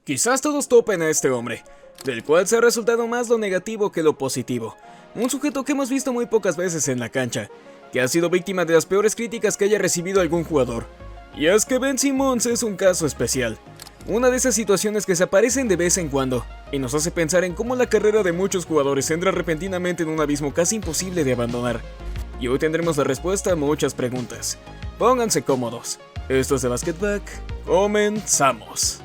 Quizás todos topen a este hombre, del cual se ha resultado más lo negativo que lo positivo. Un sujeto que hemos visto muy pocas veces en la cancha, que ha sido víctima de las peores críticas que haya recibido algún jugador. Y es que Ben Simmons es un caso especial. Una de esas situaciones que se aparecen de vez en cuando, y nos hace pensar en cómo la carrera de muchos jugadores entra repentinamente en un abismo casi imposible de abandonar. Y hoy tendremos la respuesta a muchas preguntas. Pónganse cómodos. Esto es The Basket Back. Comenzamos.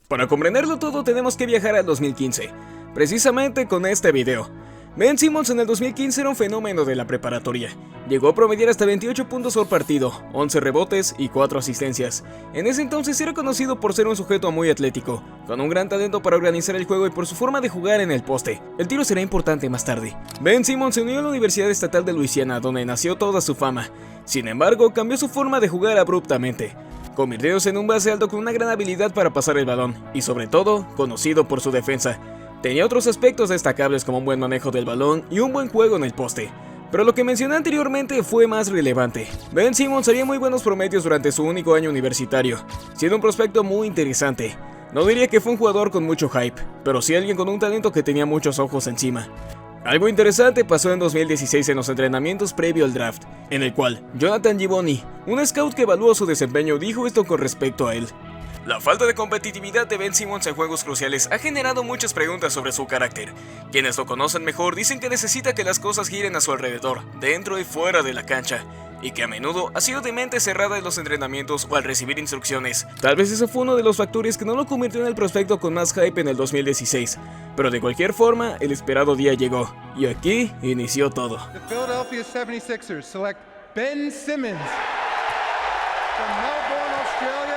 Para comprenderlo todo tenemos que viajar al 2015, precisamente con este video. Ben Simmons en el 2015 era un fenómeno de la preparatoria. Llegó a promediar hasta 28 puntos por partido, 11 rebotes y 4 asistencias. En ese entonces era conocido por ser un sujeto muy atlético, con un gran talento para organizar el juego y por su forma de jugar en el poste. El tiro será importante más tarde. Ben Simmons se unió a la Universidad Estatal de Luisiana, donde nació toda su fama. Sin embargo, cambió su forma de jugar abruptamente, convirtiéndose en un base alto con una gran habilidad para pasar el balón, y sobre todo, conocido por su defensa. Tenía otros aspectos destacables como un buen manejo del balón y un buen juego en el poste. Pero lo que mencioné anteriormente fue más relevante. Ben Simmons haría muy buenos promedios durante su único año universitario, siendo un prospecto muy interesante. No diría que fue un jugador con mucho hype, pero sí alguien con un talento que tenía muchos ojos encima. Algo interesante pasó en 2016 en los entrenamientos previo al draft, en el cual Jonathan Givony, un scout que evaluó su desempeño, dijo esto con respecto a él. La falta de competitividad de Ben Simmons en juegos cruciales ha generado muchas preguntas sobre su carácter. Quienes lo conocen mejor dicen que necesita que las cosas giren a su alrededor, dentro y fuera de la cancha, y que a menudo ha sido de mente cerrada en los entrenamientos o al recibir instrucciones. Tal vez ese fue uno de los factores que no lo convirtió en el prospecto con más hype en el 2016, pero de cualquier forma, el esperado día llegó, y aquí inició todo. The Philadelphia 76ers select Ben Simmons from Melbourne, Australia.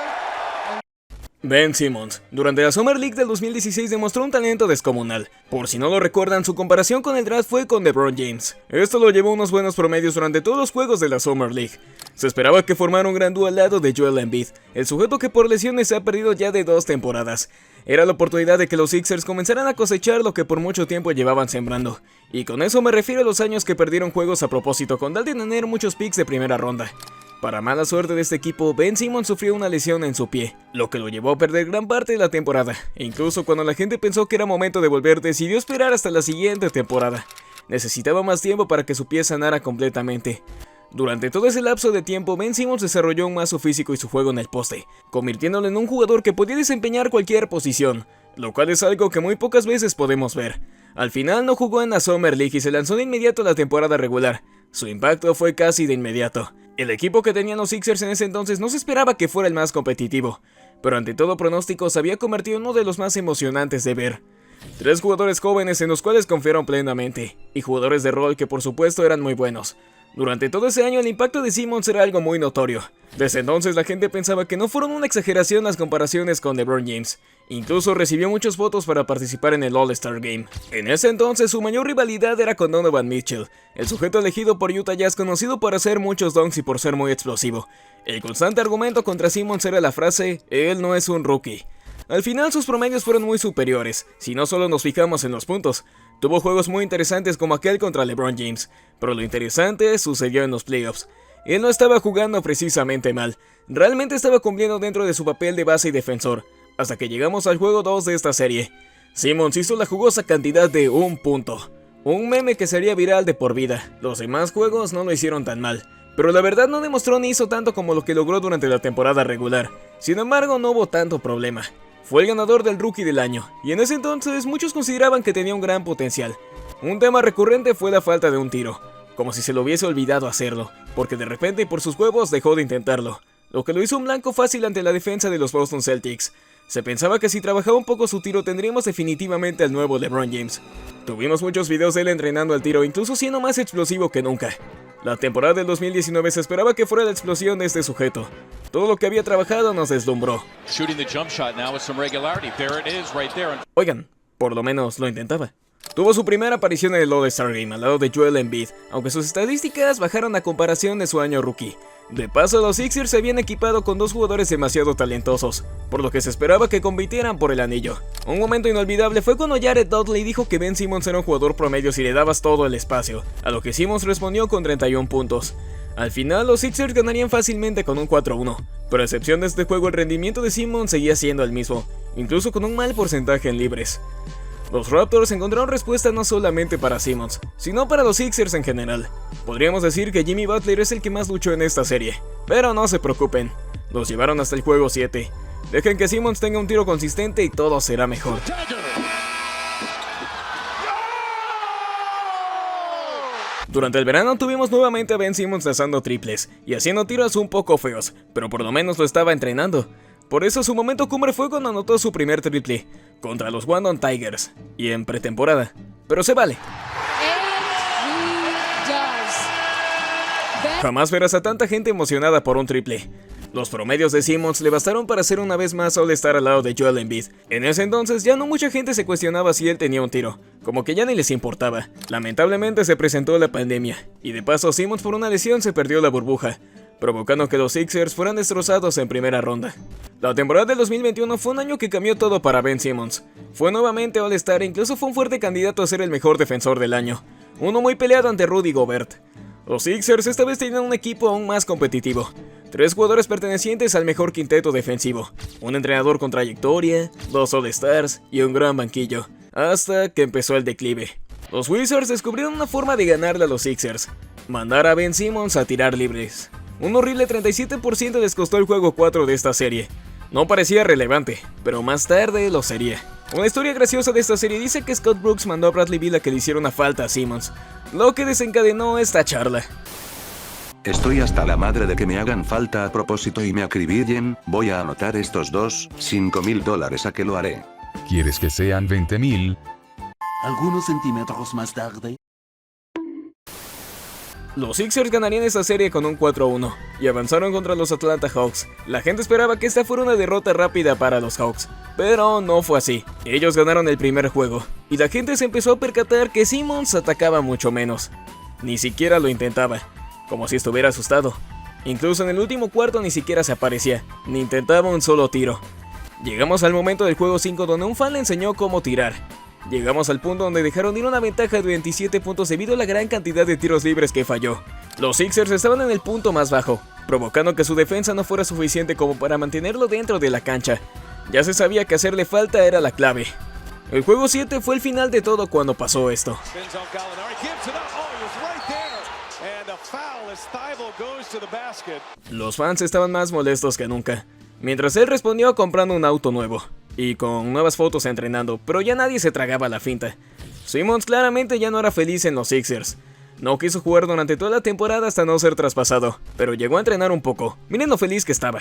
Ben Simmons, durante la Summer League del 2016 demostró un talento descomunal. Por si no lo recuerdan, su comparación con el draft fue con LeBron James. Esto lo llevó a unos buenos promedios durante todos los juegos de la Summer League. Se esperaba que formara un gran dúo al lado de Joel Embiid, el sujeto que por lesiones se ha perdido ya de 2 temporadas. Era la oportunidad de que los Sixers comenzaran a cosechar lo que por mucho tiempo llevaban sembrando. Y con eso me refiero a los años que perdieron juegos a propósito con tal de tener muchos picks de primera ronda. Para mala suerte de este equipo, Ben Simmons sufrió una lesión en su pie, lo que lo llevó a perder gran parte de la temporada, e incluso cuando la gente pensó que era momento de volver, decidió esperar hasta la siguiente temporada. Necesitaba más tiempo para que su pie sanara completamente. Durante todo ese lapso de tiempo, Ben Simmons desarrolló aún más su físico y su juego en el poste, convirtiéndolo en un jugador que podía desempeñar cualquier posición, lo cual es algo que muy pocas veces podemos ver. Al final no jugó en la Summer League y se lanzó de inmediato a la temporada regular. Su impacto fue casi de inmediato. El equipo que tenían los Sixers en ese entonces no se esperaba que fuera el más competitivo, pero ante todo pronóstico se había convertido en uno de los más emocionantes de ver. 3 jugadores jóvenes en los cuales confiaron plenamente, y jugadores de rol que por supuesto eran muy buenos. Durante todo ese año el impacto de Simmons era algo muy notorio. Desde entonces la gente pensaba que no fueron una exageración las comparaciones con LeBron James. Incluso recibió muchos votos para participar en el All-Star Game. En ese entonces su mayor rivalidad era con Donovan Mitchell, el sujeto elegido por Utah Jazz conocido por hacer muchos dunks y por ser muy explosivo. El constante argumento contra Simmons era la frase, él no es un rookie. Al final sus promedios fueron muy superiores, si no solo nos fijamos en los puntos. Tuvo juegos muy interesantes como aquel contra LeBron James, pero lo interesante sucedió en los playoffs. Él no estaba jugando precisamente mal, realmente estaba cumpliendo dentro de su papel de base y defensor, hasta que llegamos al juego 2 de esta serie. Simmons hizo la jugosa cantidad de 1 punto, un meme que sería viral de por vida. Los demás juegos no lo hicieron tan mal, pero la verdad no demostró ni hizo tanto como lo que logró durante la temporada regular. Sin embargo, no hubo tanto problema. Fue el ganador del Rookie del Año, y en ese entonces muchos consideraban que tenía un gran potencial. Un tema recurrente fue la falta de un tiro, como si se lo hubiese olvidado hacerlo, porque de repente por sus huevos dejó de intentarlo, lo que lo hizo un blanco fácil ante la defensa de los Boston Celtics. Se pensaba que si trabajaba un poco su tiro tendríamos definitivamente al nuevo LeBron James. Tuvimos muchos videos de él entrenando al tiro, incluso siendo más explosivo que nunca. La temporada del 2019 se esperaba que fuera la explosión de este sujeto. Todo lo que había trabajado nos deslumbró. Oigan, por lo menos lo intentaba. Tuvo su primera aparición en el All-Star Game al lado de Joel Embiid, aunque sus estadísticas bajaron a comparación de su año rookie. De paso, los Sixers se habían equipado con dos jugadores demasiado talentosos, por lo que se esperaba que compitieran por el anillo. Un momento inolvidable fue cuando Jared Dudley dijo que Ben Simmons era un jugador promedio si le dabas todo el espacio, a lo que Simmons respondió con 31 puntos. Al final, los Sixers ganarían fácilmente con un 4-1, pero a excepción de este juego el rendimiento de Simmons seguía siendo el mismo, incluso con un mal porcentaje en libres. Los Raptors encontraron respuesta no solamente para Simmons, sino para los Sixers en general. Podríamos decir que Jimmy Butler es el que más luchó en esta serie, pero no se preocupen, los llevaron hasta el juego 7. Dejen que Simmons tenga un tiro consistente y todo será mejor. Durante el verano tuvimos nuevamente a Ben Simmons lanzando triples y haciendo tiros un poco feos, pero por lo menos lo estaba entrenando. Por eso su momento cumbre fue cuando anotó su primer triple contra los Wandon Tigers y en pretemporada, pero se vale. Jamás verás a tanta gente emocionada por un triple. Los promedios de Simmons le bastaron para ser una vez más All-Star al lado de Joel Embiid. En ese entonces ya no mucha gente se cuestionaba si él tenía un tiro, como que ya ni les importaba. Lamentablemente se presentó la pandemia, y de paso Simmons por una lesión se perdió la burbuja, provocando que los Sixers fueran destrozados en primera ronda. La temporada del 2021 fue un año que cambió todo para Ben Simmons. Fue nuevamente All-Star e incluso fue un fuerte candidato a ser el mejor defensor del año, uno muy peleado ante Rudy Gobert. Los Sixers esta vez tenían un equipo aún más competitivo. 3 jugadores pertenecientes al mejor quinteto defensivo, un entrenador con trayectoria, 2 All-Stars y un gran banquillo, hasta que empezó el declive. Los Wizards descubrieron una forma de ganarle a los Sixers: mandar a Ben Simmons a tirar libres. Un horrible 37% les costó el juego 4 de esta serie. No parecía relevante, pero más tarde lo sería. Una historia graciosa de esta serie dice que Scott Brooks mandó a Bradley Beal a que le hiciera una falta a Simmons, lo que desencadenó esta charla. Estoy hasta la madre de que me hagan falta a propósito y me acribillen. Voy a anotar estos $5,000 a que lo haré. ¿Quieres que sean 20,000? Algunos centímetros más tarde. Los Sixers ganarían esta serie con un 4-1 y avanzaron contra los Atlanta Hawks. La gente esperaba que esta fuera una derrota rápida para los Hawks, pero no fue así. Ellos ganaron el primer juego y la gente se empezó a percatar que Simmons atacaba mucho menos. Ni siquiera lo intentaba, como si estuviera asustado. Incluso en el último cuarto ni siquiera se aparecía, ni intentaba un solo tiro. Llegamos al momento del juego 5 donde un fan le enseñó cómo tirar. Llegamos al punto donde dejaron ir una ventaja de 27 puntos debido a la gran cantidad de tiros libres que falló. Los Sixers estaban en el punto más bajo, provocando que su defensa no fuera suficiente como para mantenerlo dentro de la cancha. Ya se sabía que hacerle falta era la clave. El juego 7 fue el final de todo cuando pasó esto. Los fans estaban más molestos que nunca, mientras él respondió comprando un auto nuevo y con nuevas fotos entrenando, pero ya nadie se tragaba la finta. Simmons claramente ya no era feliz en los Sixers. No quiso jugar durante toda la temporada hasta no ser traspasado, pero llegó a entrenar un poco. Miren lo feliz que estaba.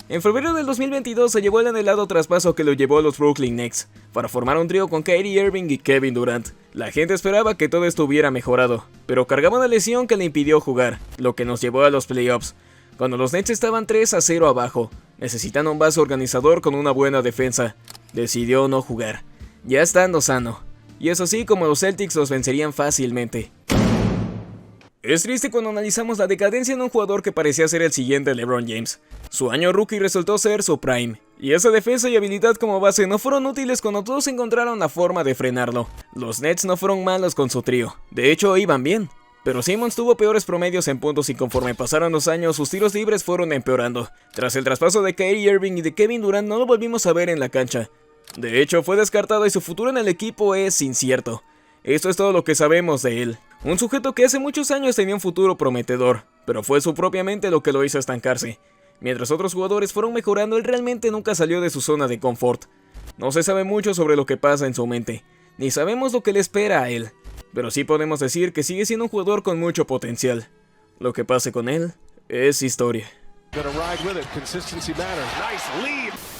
En febrero del 2022 se llevó el anhelado traspaso que lo llevó a los Brooklyn Nets para formar un trío con Kyrie Irving y Kevin Durant. La gente esperaba que todo estuviera mejorado, pero cargaba una lesión que le impidió jugar, lo que nos llevó a los playoffs, cuando los Nets estaban 3-0 abajo, necesitando un base organizador con una buena defensa. Decidió no jugar, ya estando sano, y es así como los Celtics los vencerían fácilmente. Es triste cuando analizamos la decadencia en un jugador que parecía ser el siguiente LeBron James. Su año rookie resultó ser su prime, y esa defensa y habilidad como base no fueron útiles cuando todos encontraron la forma de frenarlo. Los Nets no fueron malos con su trío, de hecho iban bien. Pero Simmons tuvo peores promedios en puntos y conforme pasaron los años sus tiros libres fueron empeorando. Tras el traspaso de Kyrie Irving y de Kevin Durant no lo volvimos a ver en la cancha. De hecho fue descartado y su futuro en el equipo es incierto. Esto es todo lo que sabemos de él. Un sujeto que hace muchos años tenía un futuro prometedor, pero fue su propia mente lo que lo hizo estancarse. Mientras otros jugadores fueron mejorando, él realmente nunca salió de su zona de confort. No se sabe mucho sobre lo que pasa en su mente, ni sabemos lo que le espera a él. Pero sí podemos decir que sigue siendo un jugador con mucho potencial. Lo que pase con él es historia. Gonna ride with it. Consistency matters. Nice lead.